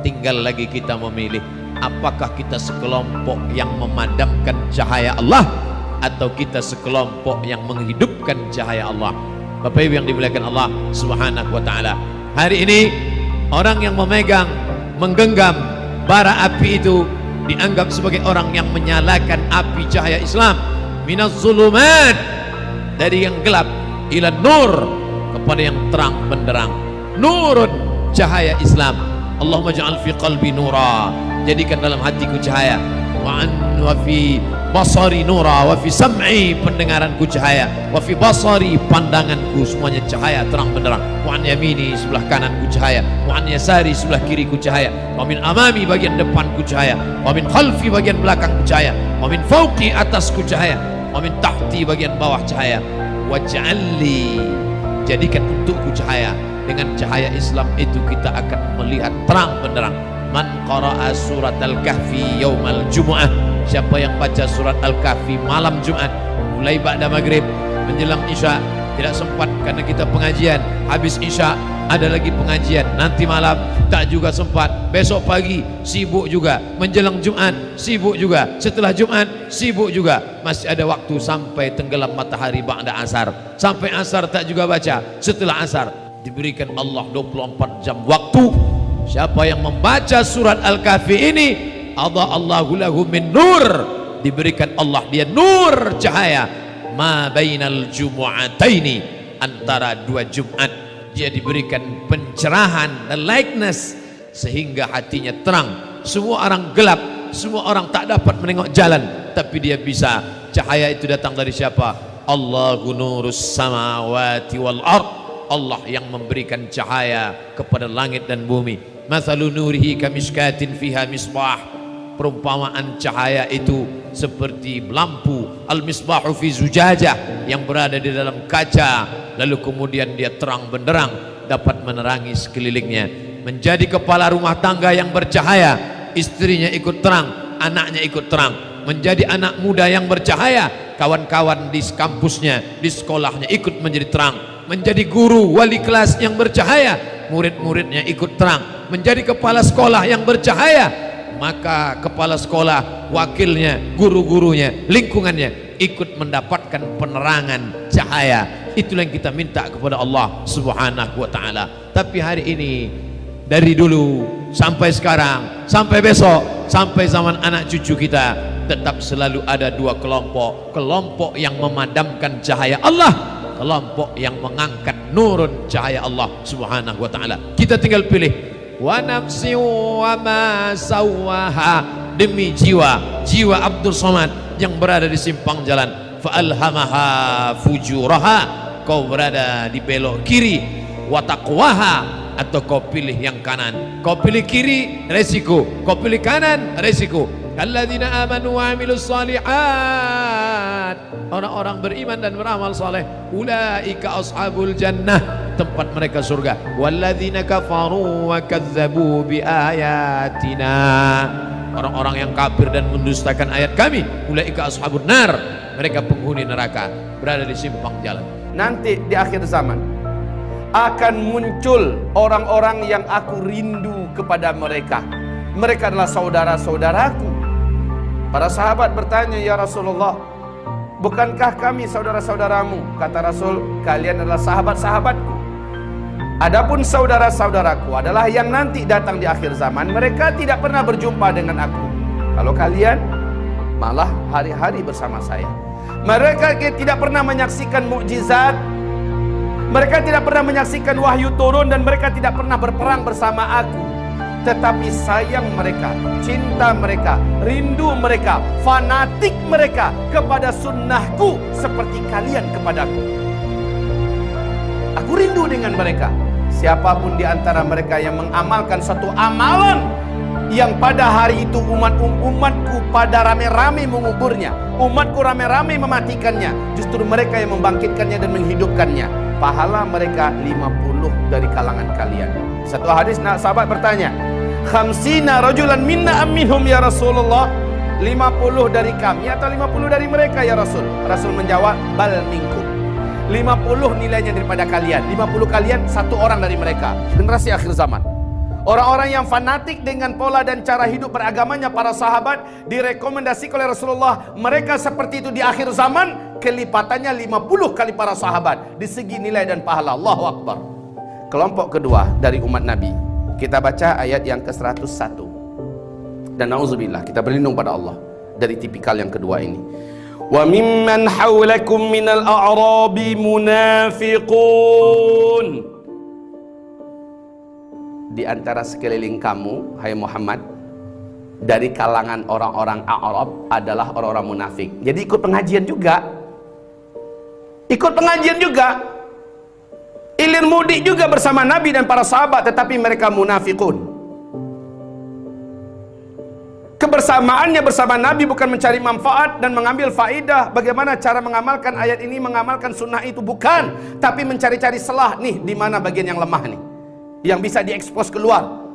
tinggal lagi kita memilih, apakah kita sekelompok yang memadamkan cahaya Allah atau kita sekelompok yang menghidupkan cahaya Allah. Bapak Ibu yang dimuliakan Allah Subhanahu wa taala, hari ini orang yang memegang, menggenggam bara api itu dianggap sebagai orang yang menyalakan api cahaya Islam. Minaz zulumat, dari yang gelap, ila nur, kepada yang terang benderang. Nurun, cahaya Islam. Allahumma ja'al fi qalbi nura, jadikan dalam hatiku cahaya. Wa fi basari nura, wa fi sam'i, pendengaranku cahaya, wa fi basari, pandanganku semuanya cahaya terang benderang. Wa an yamini, sebelah kananku cahaya, wa an yasari, sebelah kiriku cahaya, wa min amami, bagian depanku cahaya, wa min khalfi, bagian belakangku cahaya, wa min fauqi, atasku cahaya, wa min tahti, bagian bawah cahaya. Waj'alli, jadikan untukku cahaya. Dengan cahaya Islam itu kita akan melihat terang benderang. Man qara'a surat Al-Kahfi yaumal Jumu'ah, siapa yang baca surat Al-Kahfi malam Jumat, mulai ba'da maghrib menjelang Isya, tidak sempat karena kita pengajian, habis Isya ada lagi pengajian, nanti malam tak juga sempat, besok pagi sibuk juga, menjelang Jumat sibuk juga, setelah Jumat sibuk juga, masih ada waktu sampai tenggelam matahari ba'da asar, sampai asar tak juga baca, setelah asar diberikan Allah 24 jam waktu. Siapa yang membaca surat Al-Kahfi ini, Allahu lahu min nur, diberikan Allah dia nur cahaya, ma bainal jumu'ataini, antara dua Jumat, dia diberikan pencerahan dan likeness sehingga hatinya terang. Semua orang gelap, semua orang tak dapat menengok jalan, tapi dia bisa. Cahaya itu datang dari siapa? Allahu nurus samawati wal ard, Allah yang memberikan cahaya kepada langit dan bumi. Mathalu nurihi kamishkatin fiha misbah, perumpamaan cahaya itu seperti lampu, al-misbahu fi zujajah, yang berada di dalam kaca, lalu kemudian dia terang benderang, dapat menerangi sekelilingnya. Menjadi kepala rumah tangga yang bercahaya, istrinya ikut terang, anaknya ikut terang. Menjadi anak muda yang bercahaya, kawan-kawan di kampusnya, di sekolahnya ikut menjadi terang. Menjadi guru, wali kelas yang bercahaya, murid-muridnya ikut terang. Menjadi kepala sekolah yang bercahaya, maka kepala sekolah, wakilnya, guru-gurunya, lingkungannya ikut mendapatkan penerangan cahaya. Itulah yang kita minta kepada Allah Subhanahu wa taala. Tapi hari ini, dari dulu sampai sekarang, sampai besok, sampai zaman anak cucu kita, tetap selalu ada dua kelompok. Kelompok yang memadamkan cahaya Allah, kelompok yang mengangkat nurun cahaya Allah Subhanahu wa taala. Kita tinggal pilih. Wa nafsi wa ma sawaha, demi jiwa, jiwa Abdul Somad yang berada di simpang jalan. Fa alhamaha fujuraha, kau berada di belok kiri. Wa taqwaha, atau kau pilih yang kanan. Kau pilih kiri, resiko. Kau pilih kanan, resiko. Alladzina amanu wa amilus shalihat, orang-orang beriman dan beramal saleh, ulaika ashabul jannah, tempat mereka surga. Walladzina kafaru wa kadzdzabu biayatina, orang-orang yang kafir dan mendustakan ayat kami, ulaika ashabun nar, mereka penghuni neraka, berada di simpang jalan. Nanti di akhir zaman akan muncul orang-orang yang aku rindu kepada mereka. Mereka adalah saudara-saudaraku. Para sahabat bertanya, ya Rasulullah, bukankah kami saudara-saudaramu? Kata Rasul, kalian adalah sahabat-sahabatku. Adapun saudara-saudaraku adalah yang nanti datang di akhir zaman. Mereka tidak pernah berjumpa dengan aku. Kalau kalian malah hari-hari bersama saya. Mereka tidak pernah menyaksikan mukjizat, mereka tidak pernah menyaksikan wahyu turun, dan mereka tidak pernah berperang bersama aku. Tetapi sayang mereka, cinta mereka, rindu mereka, fanatik mereka kepada sunnahku seperti kalian kepadaku. Aku rindu dengan mereka. Siapapun di antara mereka yang mengamalkan satu amalan yang pada hari itu umatku pada rame-rame menguburnya, umatku rame-rame mematikannya, justru mereka yang membangkitkannya dan menghidupkannya, pahala mereka 50 dari kalangan kalian. Satu hadis sahabat bertanya, khamsina rajulan minna am minhum ya Rasulullah, 50 dari kami atau 50 dari mereka ya Rasul? Rasul menjawab, bal minkum, 50 nilainya daripada kalian, 50 kalian, satu orang dari mereka. Generasi akhir zaman, Orang-orang yang fanatik dengan pola dan cara hidup beragamanya para sahabat, direkomendasi oleh Rasulullah, mereka seperti itu di akhir zaman, kelipatannya 50 kali para sahabat di segi nilai dan pahala. Allahu Akbar. Kelompok kedua dari umat Nabi, kita baca ayat yang ke-101. Dan na'udzubillah, kita berlindung pada Allah dari tipikal yang kedua ini. Wa mimman haulakum minal a'rabi munafiqun. Di antara sekeliling kamu, hai Muhammad, dari kalangan orang-orang Arab adalah orang-orang munafik. Jadi ikut pengajian juga. Ikut pengajian juga. Ilir mudik juga bersama Nabi dan para sahabat, tetapi mereka munafikun. Kebersamaannya bersama Nabi bukan mencari manfaat dan mengambil faidah. Bagaimana cara mengamalkan ayat ini, mengamalkan sunnah itu, bukan. Tapi mencari-cari celah, nih di mana bagian yang lemah nih, yang bisa diekspos keluar.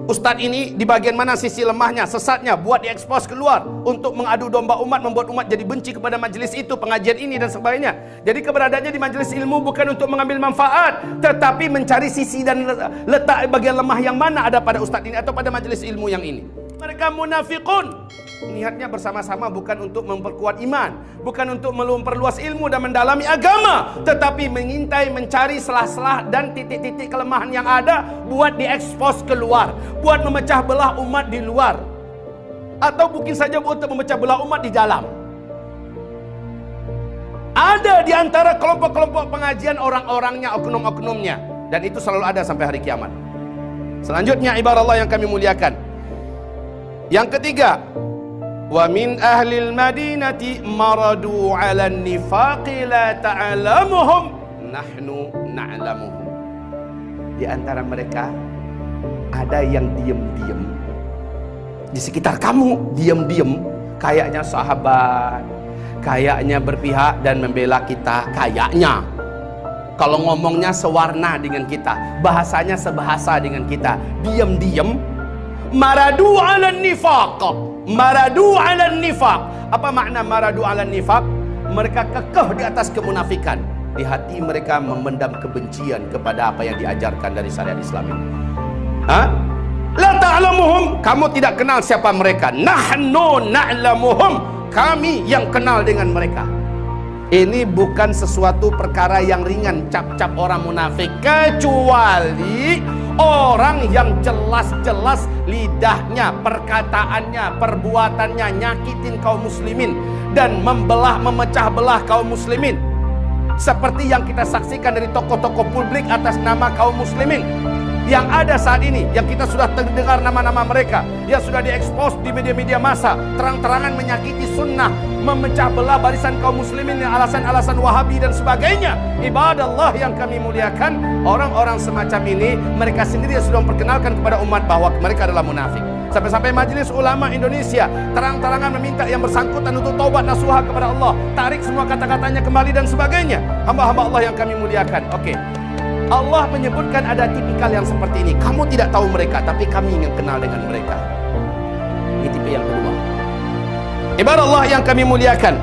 Ustadz ini di bagian mana sisi lemahnya, sesatnya, buat diekspos keluar untuk mengadu domba umat, membuat umat jadi benci kepada majelis itu, pengajian ini dan sebagainya. Jadi keberadaannya di majelis ilmu bukan untuk mengambil manfaat, tetapi mencari sisi dan letak bagian lemah yang mana ada pada ustadz ini atau pada majelis ilmu yang ini. Mereka munafikun. Niatnya bersama-sama bukan untuk memperkuat iman, bukan untuk memperluas ilmu dan mendalami agama, tetapi mengintai, mencari selah-selah dan titik-titik kelemahan yang ada buat diekspos keluar, buat memecah belah umat di luar, atau mungkin saja untuk memecah belah umat di dalam. Ada di antara kelompok-kelompok pengajian orang-orangnya, oknum-oknumnya, dan itu selalu ada sampai hari kiamat. Selanjutnya ibarat Allah yang kami muliakan, yang ketiga, wa min ahlil madinati maradu 'alan nifaqi la ta'lamuhum nahnu na'lamuhum. Di antara mereka ada yang diam-diam di sekitar kamu, diam-diam, kayaknya sahabat, kayaknya berpihak dan membela kita, kayaknya kalau ngomongnya sewarna dengan kita, bahasanya sebahasa dengan kita, diam-diam maradu 'alan nifaq. Maradu 'alan nifaq. Apa makna maradu 'alan nifaq? Mereka kekeh di atas kemunafikan. Di hati mereka memendam kebencian kepada apa yang diajarkan dari syariat Islam ini. La ta'lamuhum, kamu tidak kenal siapa mereka. Nahnu na'lamuhum, kami yang kenal dengan mereka. Ini bukan sesuatu perkara yang ringan, cap-cap orang munafik, kecuali orang yang jelas-jelas lidahnya, perkataannya, perbuatannya nyakitin kaum muslimin dan membelah, memecah belah kaum muslimin, seperti yang kita saksikan dari tokoh-tokoh publik atas nama kaum muslimin yang ada saat ini, yang kita sudah terdengar nama-nama mereka, yang sudah diekspos di media-media massa, terang-terangan menyakiti sunnah, memecah belah barisan kaum muslimin dengan alasan-alasan wahabi dan sebagainya. Ibadallah yang kami muliakan, orang-orang semacam ini mereka sendiri sudah memperkenalkan kepada umat bahwa mereka adalah munafik. Sampai-sampai Majelis Ulama Indonesia terang-terangan meminta yang bersangkutan untuk taubat nasuha kepada Allah, tarik semua kata-katanya kembali dan sebagainya. Hamba-hamba Allah yang kami muliakan. Oke, Allah menyebutkan ada tipikal yang seperti ini. Kamu tidak tahu mereka, tapi kami ingin kenal dengan mereka. Ini tipe yang kedua. Ibarat Allah yang kami muliakan,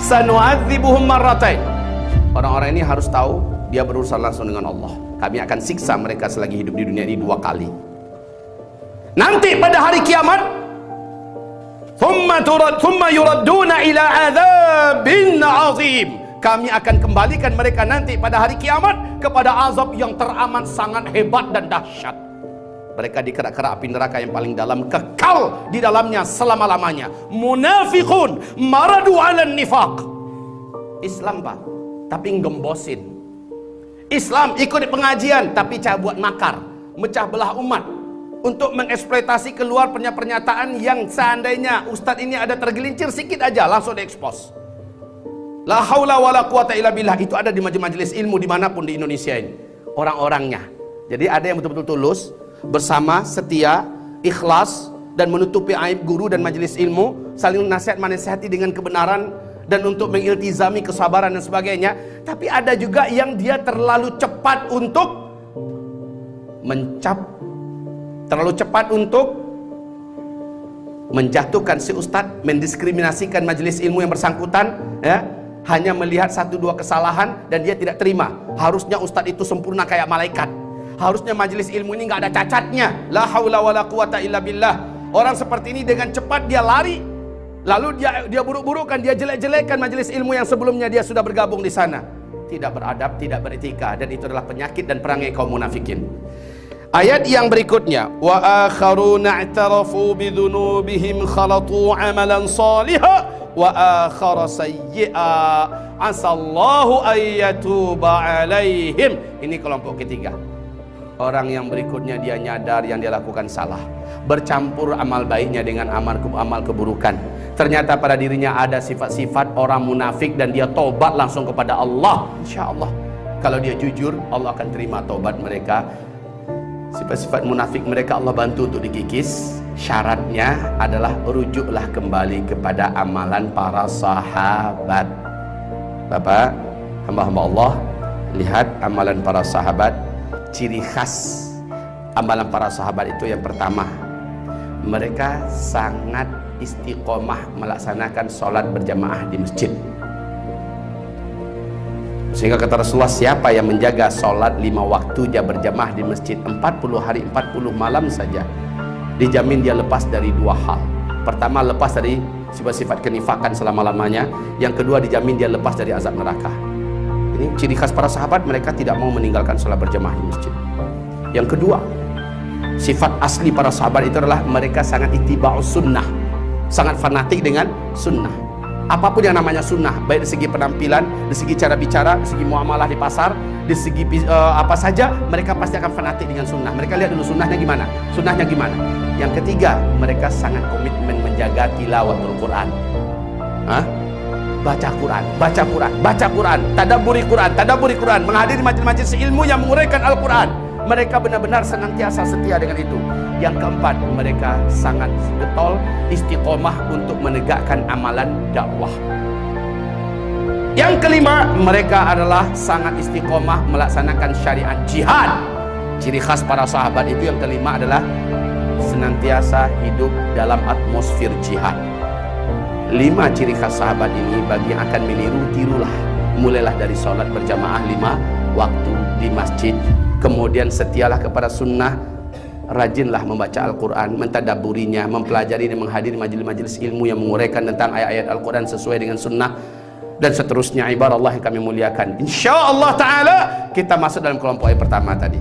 sanu'adzibuhum marratain. Orang-orang ini harus tahu dia berurusan langsung dengan Allah. Kami akan siksa mereka selagi hidup di dunia ini 2 kali. Nanti pada hari kiamat, thumma yuradduna ila adzabin azim. Kami akan kembalikan mereka nanti pada hari kiamat kepada azab yang teramat sangat hebat dan dahsyat. Mereka dikerak-kerak api neraka yang paling dalam, kekal di dalamnya selama-lamanya. Munafiqun maradu 'alan nifaq. Islam Pak, tapi ngembosin. Islam ikut di pengajian tapi buat makar, mecah belah umat, untuk mengeksploitasi keluar pernyataan yang seandainya ustadz ini ada tergelincir sedikit aja langsung diekspos. La haula wala quwata illa billah. Itu ada di majelis ilmu dimanapun di Indonesia ini, orang-orangnya. Jadi ada yang betul-betul tulus, bersama, setia, ikhlas, dan menutupi aib guru dan majelis ilmu, saling nasihat menasihati dengan kebenaran dan untuk mengiltizami kesabaran dan sebagainya. Tapi ada juga yang dia terlalu cepat untuk terlalu cepat untuk menjatuhkan si ustadz, mendiskriminasikan majelis ilmu yang bersangkutan, ya. Hanya melihat 1-2 kesalahan dan dia tidak terima. Harusnya ustadz itu sempurna kayak malaikat. Harusnya majelis ilmu ini nggak ada cacatnya. La haula wala quwata illa billah. Orang seperti ini dengan cepat dia lari, lalu dia buruk-burukkan, dia jelek-jelekkan majelis ilmu yang sebelumnya dia sudah bergabung di sana. Tidak beradab, tidak beretika, dan itu adalah penyakit dan perangai kaum munafikin. Ayat yang berikutnya, wa akharuna i'tarafu bidhunubihim khalatu amalan salihah wa akhara sayyi'a asallahu ayyatuba alaihim. Ini kelompok ketiga. Orang yang berikutnya dia nyadar yang dia lakukan salah, bercampur amal baiknya dengan amal keburukan. Ternyata pada dirinya ada sifat-sifat orang munafik dan dia tobat langsung kepada Allah. Insya Allah kalau dia jujur, Allah akan terima tobat mereka. Sifat-sifat munafik mereka Allah bantu untuk dikikis. Syaratnya adalah rujuklah kembali kepada amalan para sahabat. Bapak, hamba-hamba Allah, lihat amalan para sahabat. Ciri khas amalan para sahabat itu yang pertama, mereka sangat istiqomah melaksanakan sholat berjamaah di masjid. Sehingga kata Rasulullah, siapa yang menjaga sholat 5 waktu dia berjamaah di masjid 40 hari 40 malam saja, dijamin dia lepas dari 2 hal. Pertama, lepas dari sifat-sifat kenifakan selama-lamanya. Yang kedua, dijamin dia lepas dari azab neraka. Ini ciri khas para sahabat, mereka tidak mau meninggalkan sholat berjamaah di masjid. Yang kedua, sifat asli para sahabat itu adalah mereka sangat ittiba'us sunnah, sangat fanatik dengan sunnah. Apapun yang namanya sunnah, baik dari segi penampilan, dari segi cara bicara, dari segi muamalah di pasar, dari segi apa saja, mereka pasti akan fanatik dengan sunnah. Mereka lihat dulu sunnahnya gimana, sunnahnya gimana. Yang ketiga, mereka sangat komitmen menjaga tilawatul Quran. Baca Quran, baca Quran, baca Quran, tadabburi Quran, tadabburi Quran, menghadiri majelis-majelis ilmu yang menguraikan Al-Quran. Mereka benar-benar senantiasa setia dengan itu. Yang keempat, mereka sangat getol istiqomah untuk menegakkan amalan dakwah. Yang kelima, mereka adalah sangat istiqomah melaksanakan syariat jihad. Ciri khas para sahabat itu yang kelima adalah senantiasa hidup dalam atmosfer jihad. 5 ciri khas sahabat ini bagi yang akan meniru, tirulah. Mulailah dari sholat berjamaah 5 waktu di masjid. Kemudian setialah kepada sunnah, rajinlah membaca Al-Quran, mentadaburinya, mempelajari dan menghadiri majelis-majelis ilmu yang menguraikan tentang ayat-ayat Al-Quran sesuai dengan sunnah, dan seterusnya. Ibarat Allah yang kami muliakan, insya Allah ta'ala kita masuk dalam kelompok yang pertama tadi.